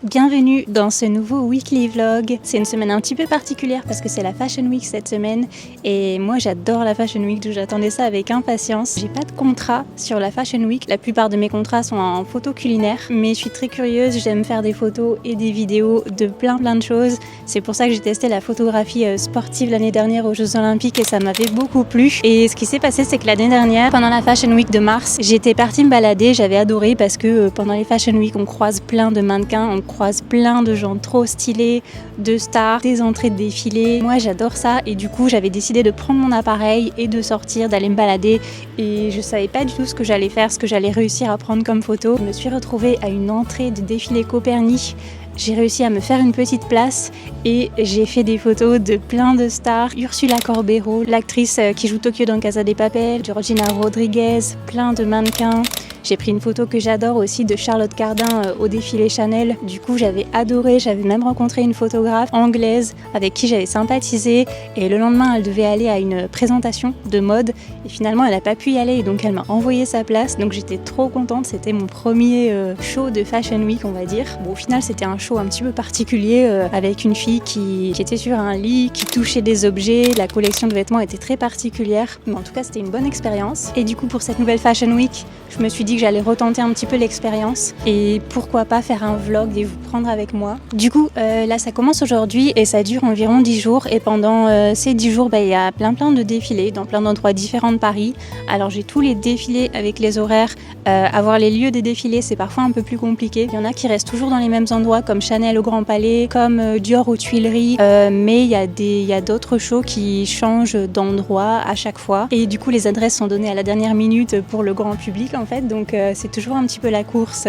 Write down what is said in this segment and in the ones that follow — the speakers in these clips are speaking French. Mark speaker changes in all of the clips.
Speaker 1: Bienvenue dans ce nouveau weekly vlog. C'est une semaine un petit peu particulière parce que c'est la Fashion Week cette semaine et moi j'adore la Fashion Week, donc j'attendais ça avec impatience. J'ai pas de contrat sur la Fashion Week, la plupart de mes contrats sont en photo culinaire, mais je suis très curieuse, j'aime faire des photos et des vidéos de plein de choses. C'est pour ça que j'ai testé la photographie sportive l'année dernière aux Jeux Olympiques et ça m'avait beaucoup plu. Et ce qui s'est passé, c'est que l'année dernière, pendant la Fashion Week de mars, j'étais partie me balader, j'avais adoré parce que pendant les Fashion Week on croise plein de mannequins, on croise plein de gens trop stylés, de stars, des entrées de défilés. Moi j'adore ça et du coup j'avais décidé de prendre mon appareil et de sortir, d'aller me balader et je savais pas du tout ce que j'allais faire, ce que j'allais réussir à prendre comme photo. Je me suis retrouvée à une entrée de défilé Copernic. J'ai réussi à me faire une petite place et j'ai fait des photos de plein de stars. Ursula Corbero, l'actrice qui joue Tokyo dans Casa de Papel, Georgina Rodriguez, plein de mannequins. J'ai pris une photo que j'adore aussi de Charlotte Cardin au défilé Chanel. Du coup, j'avais adoré, j'avais même rencontré une photographe anglaise avec qui j'avais sympathisé. Et le lendemain, elle devait aller à une présentation de mode. Et finalement, elle n'a pas pu y aller, donc elle m'a envoyé sa place. Donc j'étais trop contente, c'était mon premier show de Fashion Week, on va dire. Bon, au final, c'était un show un petit peu particulier avec une fille qui était sur un lit, qui touchait des objets. La collection de vêtements était très particulière. Mais en tout cas, c'était une bonne expérience. Et du coup, pour cette nouvelle Fashion Week, je me suis dit que j'allais retenter un petit peu l'expérience et pourquoi pas faire un vlog et vous prendre avec moi. Du coup, là ça commence aujourd'hui et ça dure environ 10 jours et pendant ces 10 jours, il y a plein de défilés dans plein d'endroits différents de Paris. Alors j'ai tous les défilés avec les horaires. Avoir les lieux des défilés, c'est parfois un peu plus compliqué. Il y en a qui restent toujours dans les mêmes endroits comme Chanel au Grand Palais, comme Dior aux Tuileries, mais il y a d'autres shows qui changent d'endroit à chaque fois. Et du coup, les adresses sont données à la dernière minute pour le grand public en fait, donc c'est toujours un petit peu la course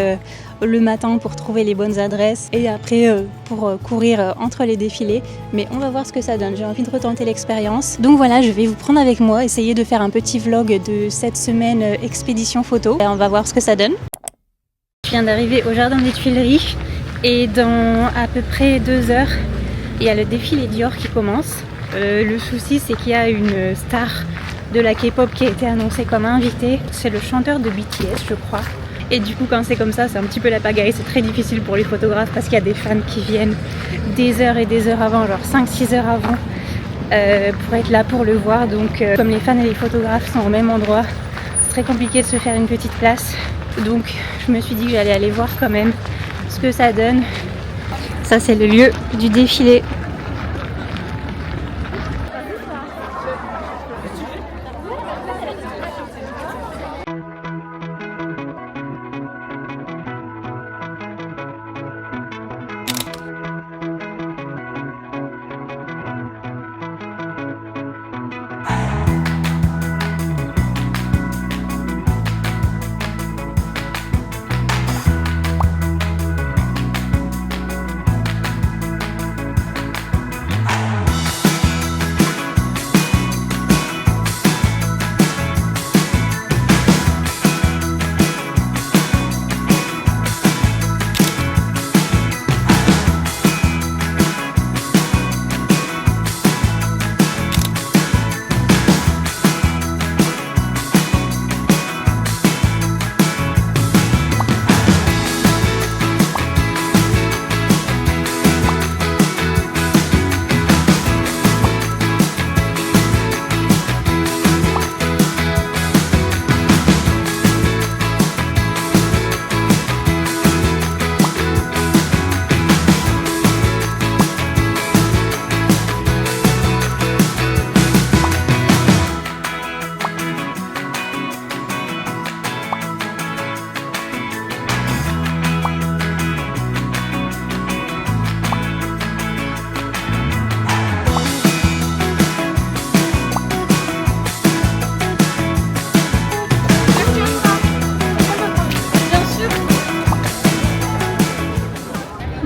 Speaker 1: le matin pour trouver les bonnes adresses et après pour courir entre les défilés, mais on va voir ce que ça donne. J'ai envie de retenter l'expérience, donc voilà, je vais vous prendre avec moi, essayer de faire un petit vlog de cette semaine expédition photo et on va voir ce que ça donne. Je viens d'arriver au jardin des Tuileries et dans à peu près 2 heures il y a le défilé Dior qui commence. Le souci c'est qu'il y a une star de la K-pop qui a été annoncé comme invité. C'est le chanteur de BTS, je crois. Et du coup, quand c'est comme ça, c'est un petit peu la pagaille. C'est très difficile pour les photographes parce qu'il y a des fans qui viennent des heures et des heures avant, genre 5-6 heures avant, pour être là pour le voir. Donc, comme les fans et les photographes sont au même endroit, c'est très compliqué de se faire une petite place. Donc, je me suis dit que j'allais aller voir quand même ce que ça donne. Ça, c'est le lieu du défilé.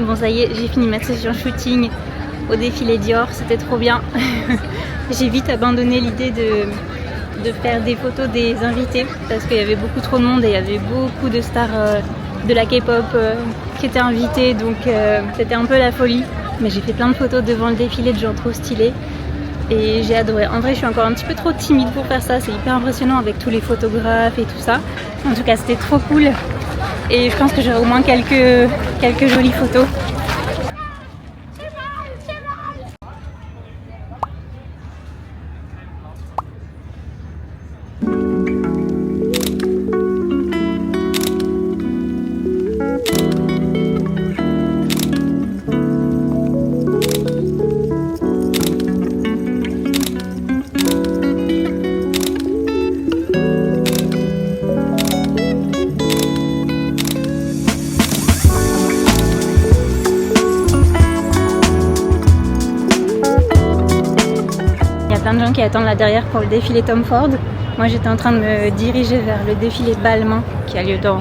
Speaker 1: Bon ça y est, j'ai fini ma session shooting au défilé Dior, c'était trop bien. J'ai vite abandonné l'idée de faire des photos des invités parce qu'il y avait beaucoup trop de monde et il y avait beaucoup de stars de la K-pop qui étaient invitées, donc c'était un peu la folie. Mais j'ai fait plein de photos devant le défilé de gens trop stylés et j'ai adoré. En vrai, je suis encore un petit peu trop timide pour faire ça, c'est hyper impressionnant avec tous les photographes et tout ça. En tout cas, c'était trop cool. Et je pense que j'aurai au moins quelques jolies photos. Plein de gens qui attendent là derrière pour le défilé Tom Ford. Moi j'étais en train de me diriger vers le défilé Balmain qui a lieu dans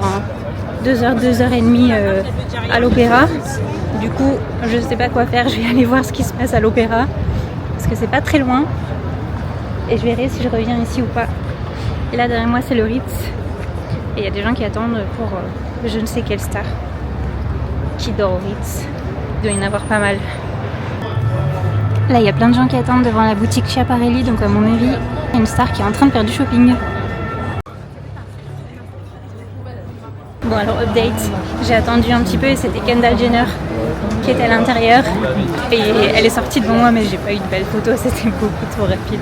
Speaker 1: 2h30 à l'Opéra. Du coup je sais pas quoi faire, je vais aller voir ce qui se passe à l'Opéra parce que c'est pas très loin et je verrai si je reviens ici ou pas. Et là derrière moi c'est le Ritz et il y a des gens qui attendent pour je ne sais quelle star qui dort au Ritz. Il doit y en avoir pas mal. Là, il y a plein de gens qui attendent devant la boutique Schiaparelli, donc à mon avis, il y a une star qui est en train de faire du shopping. Bon alors, update, j'ai attendu un petit peu et c'était Kendall Jenner qui était à l'intérieur. Et elle est sortie devant moi, mais j'ai pas eu de belles photos, c'était beaucoup trop rapide.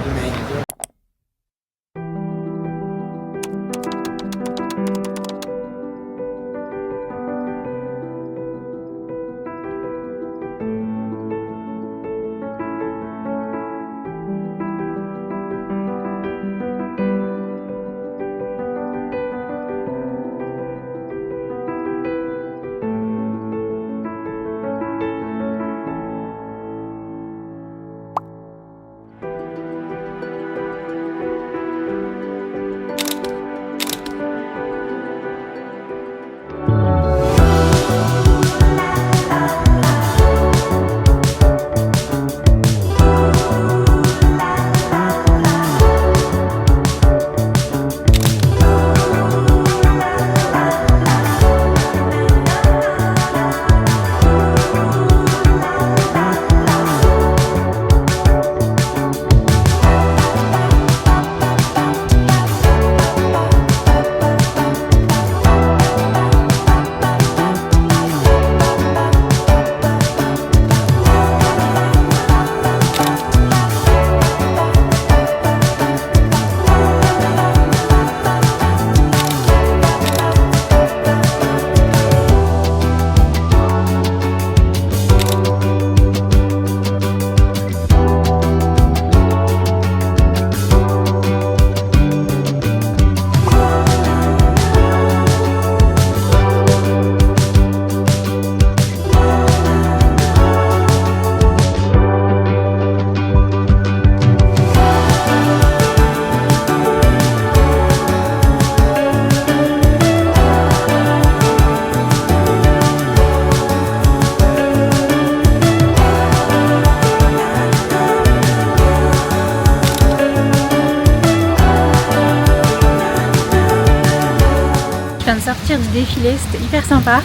Speaker 1: Je viens de sortir du défilé, c'était hyper sympa.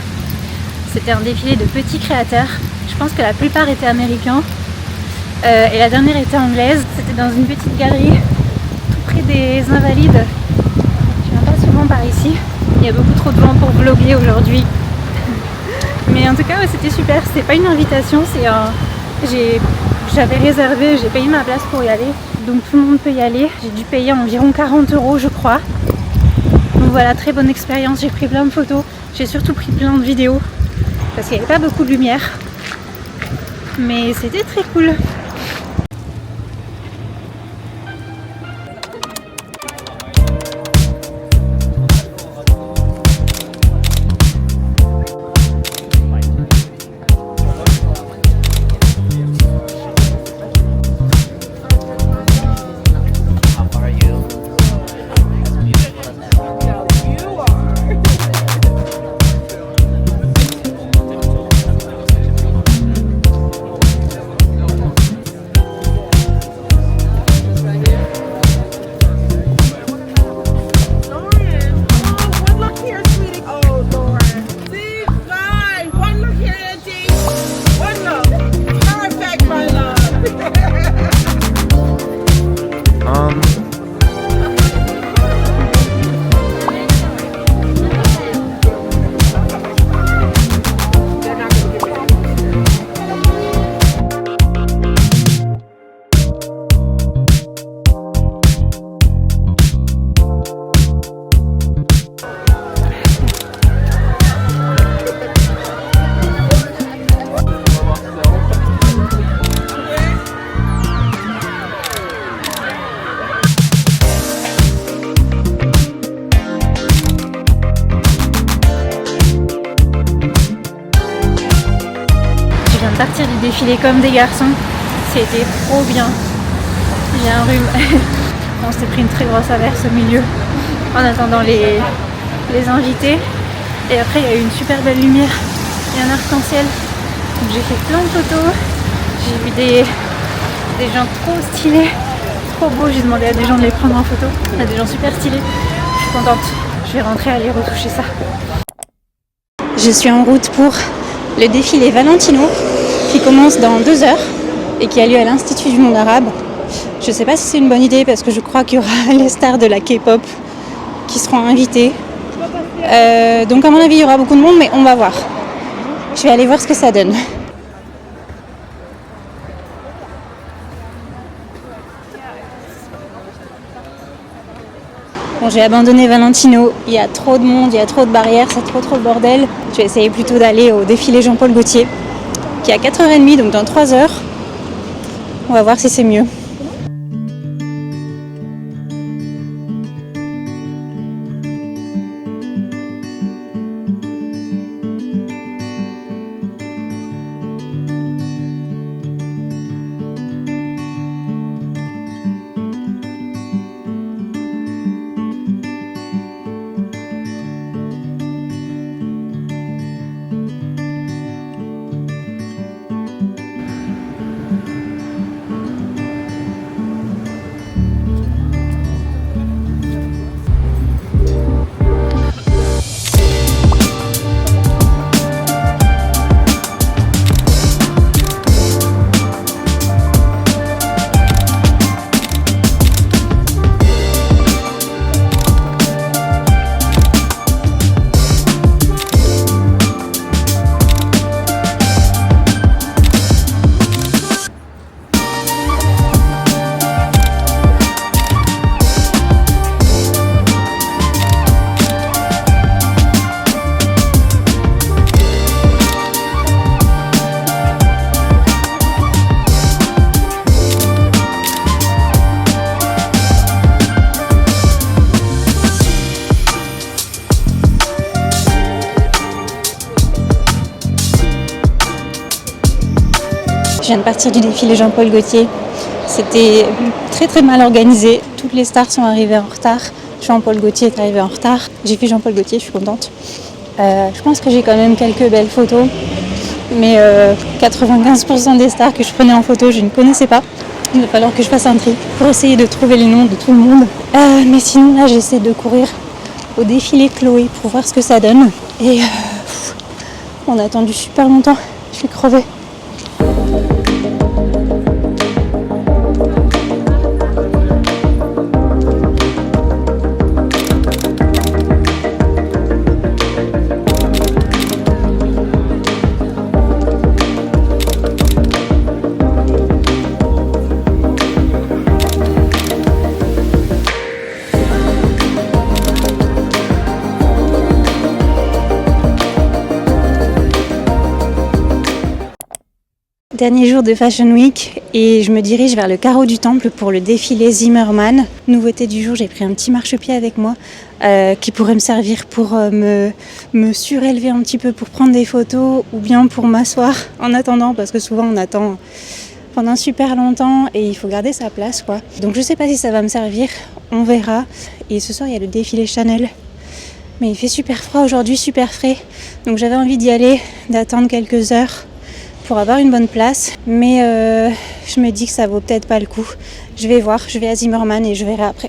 Speaker 1: C'était un défilé de petits créateurs. Je pense que la plupart étaient américains. Et la dernière était anglaise. C'était dans une petite galerie, tout près des Invalides. Je viens pas souvent par ici. Il y a beaucoup trop de vent pour vlogger aujourd'hui. Mais en tout cas, ouais, c'était super. C'était pas une invitation, j'avais réservé, j'ai payé ma place pour y aller. Donc tout le monde peut y aller. J'ai dû payer environ 40 € je crois. Donc voilà, très bonne expérience, j'ai pris plein de photos, j'ai surtout pris plein de vidéos parce qu'il n'y avait pas beaucoup de lumière, mais c'était très cool. viens de partir du défilé comme des garçons. C'était trop bien. J'ai un rhume. On s'est pris une très grosse averse au milieu en attendant les invités. Et après, il y a eu une super belle lumière et un arc-en-ciel. Donc j'ai fait plein de photos. J'ai vu des gens trop stylés, trop beaux. J'ai demandé à des gens de les prendre en photo. Il y a des gens super stylés. Je suis contente. Je vais rentrer aller retoucher ça. Je suis en route pour le défilé Valentino qui commence dans 2 heures et qui a lieu à l'Institut du monde arabe. Je ne sais pas si c'est une bonne idée parce que je crois qu'il y aura les stars de la K-pop qui seront invitées. Donc à mon avis il y aura beaucoup de monde, mais on va voir. Je vais aller voir ce que ça donne. Bon, j'ai abandonné Valentino, il y a trop de monde, il y a trop de barrières, c'est trop le bordel. Je vais essayer plutôt d'aller au défilé Jean-Paul Gaultier, qui est à 4h30, donc dans 3 heures. On va voir si c'est mieux. Je viens de partir du défilé Jean-Paul Gaultier. C'était très mal organisé. Toutes les stars sont arrivées en retard. Jean-Paul Gaultier est arrivé en retard. J'ai fait Jean-Paul Gaultier, je suis contente. Je pense que j'ai quand même quelques belles photos. Mais 95% des stars que je prenais en photo, je ne connaissais pas. Il va falloir que je fasse un tri pour essayer de trouver les noms de tout le monde. Mais sinon, là, j'essaie de courir au défilé Chloé pour voir ce que ça donne. Et on a attendu super longtemps. Je suis crevée. Dernier jour de Fashion Week et je me dirige vers le carreau du Temple pour le défilé Zimmermann. Nouveauté du jour, j'ai pris un petit marchepied avec moi qui pourrait me servir pour me surélever un petit peu pour prendre des photos ou bien pour m'asseoir en attendant, parce que souvent on attend pendant super longtemps et il faut garder sa place, quoi. Donc je sais pas si ça va me servir, on verra. Et ce soir il y a le défilé Chanel. Mais il fait super froid aujourd'hui, super frais. Donc j'avais envie d'y aller, d'attendre quelques heures pour avoir une bonne place, mais je me dis que ça vaut peut-être pas le coup. Je vais voir, je vais à Zimmermann et je verrai après.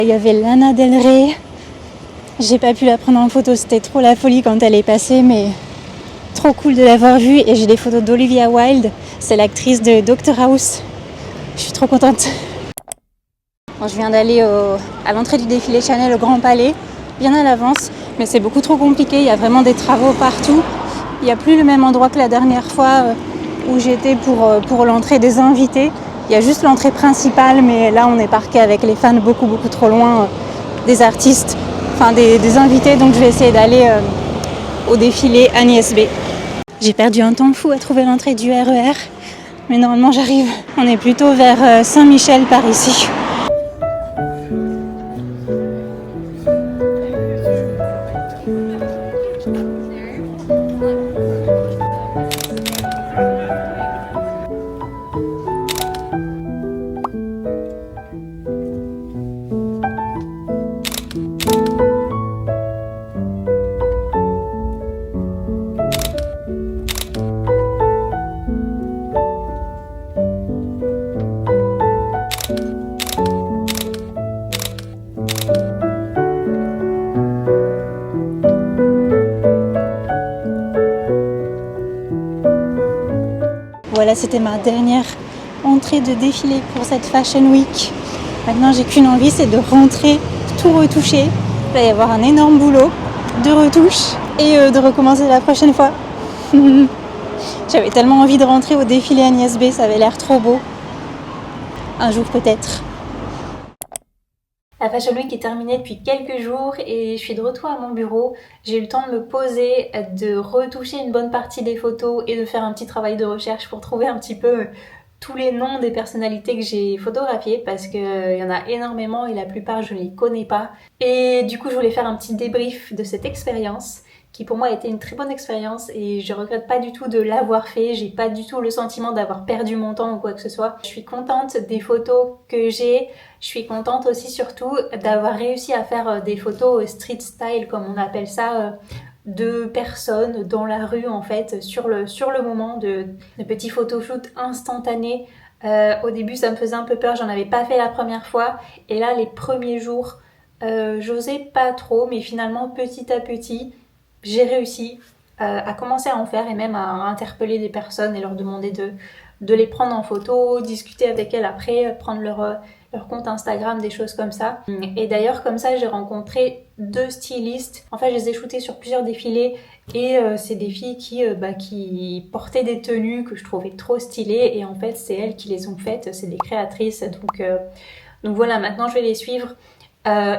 Speaker 1: Il y avait Lana Del Rey. J'ai pas pu la prendre en photo, c'était trop la folie quand elle est passée, mais trop cool de l'avoir vue. Et j'ai des photos d'Olivia Wilde, c'est l'actrice de Dr House. Je suis trop contente. Bon, je viens d'aller à l'entrée du défilé Chanel au Grand Palais, bien à l'avance, mais c'est beaucoup trop compliqué, il y a vraiment des travaux partout. Il n'y a plus le même endroit que la dernière fois où j'étais pour l'entrée des invités. Il y a juste l'entrée principale, mais là on est parqué avec les fans beaucoup trop loin des artistes, enfin des invités, donc je vais essayer d'aller au défilé Agnès B. J'ai perdu un temps fou à trouver l'entrée du RER, mais normalement j'arrive. On est plutôt vers Saint-Michel par ici. Voilà, c'était ma dernière entrée de défilé pour cette Fashion Week. Maintenant, j'ai qu'une envie, c'est de rentrer, tout retoucher. Il va y avoir un énorme boulot de retouche et de recommencer la prochaine fois. J'avais tellement envie de rentrer au défilé Agnès B, ça avait l'air trop beau. Un jour peut-être. La Fashion Week est terminée depuis quelques jours et je suis de retour à mon bureau. J'ai eu le temps de me poser, de retoucher une bonne partie des photos et de faire un petit travail de recherche pour trouver un petit peu tous les noms des personnalités que j'ai photographiées parce qu'il y en a énormément et la plupart je ne les connais pas. Et du coup je voulais faire un petit débrief de cette expérience qui pour moi a été une très bonne expérience et je regrette pas du tout de l'avoir fait, j'ai pas du tout le sentiment d'avoir perdu mon temps ou quoi que ce soit. Je suis contente des photos que j'ai, je suis contente aussi surtout d'avoir réussi à faire des photos street style comme on appelle ça, de personnes dans la rue en fait, sur le moment, de petits photoshoots instantanés. Au début ça me faisait un peu peur, j'en avais pas fait la première fois et là les premiers jours j'osais pas trop mais finalement petit à petit j'ai réussi à commencer à en faire et même à interpeller des personnes et leur demander de les prendre en photo, discuter avec elles après, prendre leur compte Instagram, des choses comme ça. Et d'ailleurs comme ça j'ai rencontré 2 stylistes. En fait je les ai shootées sur plusieurs défilés et c'est des filles qui portaient des tenues que je trouvais trop stylées et en fait c'est elles qui les ont faites, c'est des créatrices. Donc voilà, maintenant je vais les suivre.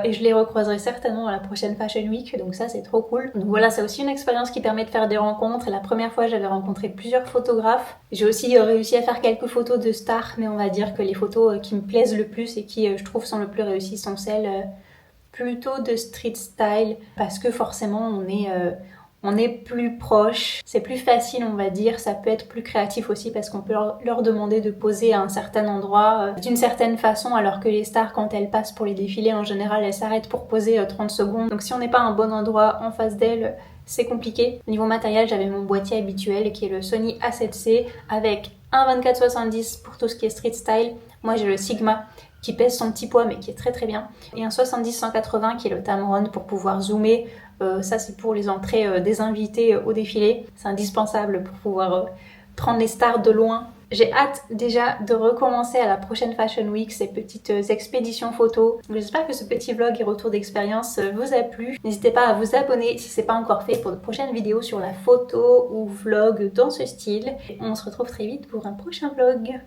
Speaker 1: Et je les recroiserai certainement à la prochaine Fashion Week, donc ça c'est trop cool. Donc voilà, c'est aussi une expérience qui permet de faire des rencontres. La première fois j'avais rencontré plusieurs photographes. J'ai aussi réussi à faire quelques photos de stars, mais on va dire que les photos qui me plaisent le plus et qui je trouve sont le plus réussies sont celles plutôt de street style, parce que forcément on est plus proche, c'est plus facile on va dire, ça peut être plus créatif aussi parce qu'on peut leur demander de poser à un certain endroit d'une certaine façon alors que les stars quand elles passent pour les défilés en général elles s'arrêtent pour poser 30 secondes donc si on n'est pas à un bon endroit en face d'elles c'est compliqué. Niveau matériel j'avais mon boîtier habituel qui est le Sony A7C avec un 24-70 pour tout ce qui est street style, moi j'ai le Sigma qui pèse son petit poids mais qui est très très bien et un 70-180 qui est le Tamron pour pouvoir zoomer. Ça c'est pour les entrées des invités au défilé, c'est indispensable pour pouvoir prendre les stars de loin. J'ai hâte déjà de recommencer à la prochaine Fashion Week ces petites expéditions photos. J'espère que ce petit vlog et retour d'expérience vous a plu. N'hésitez pas à vous abonner si ce n'est pas encore fait pour de prochaines vidéos sur la photo ou vlog dans ce style. Et on se retrouve très vite pour un prochain vlog.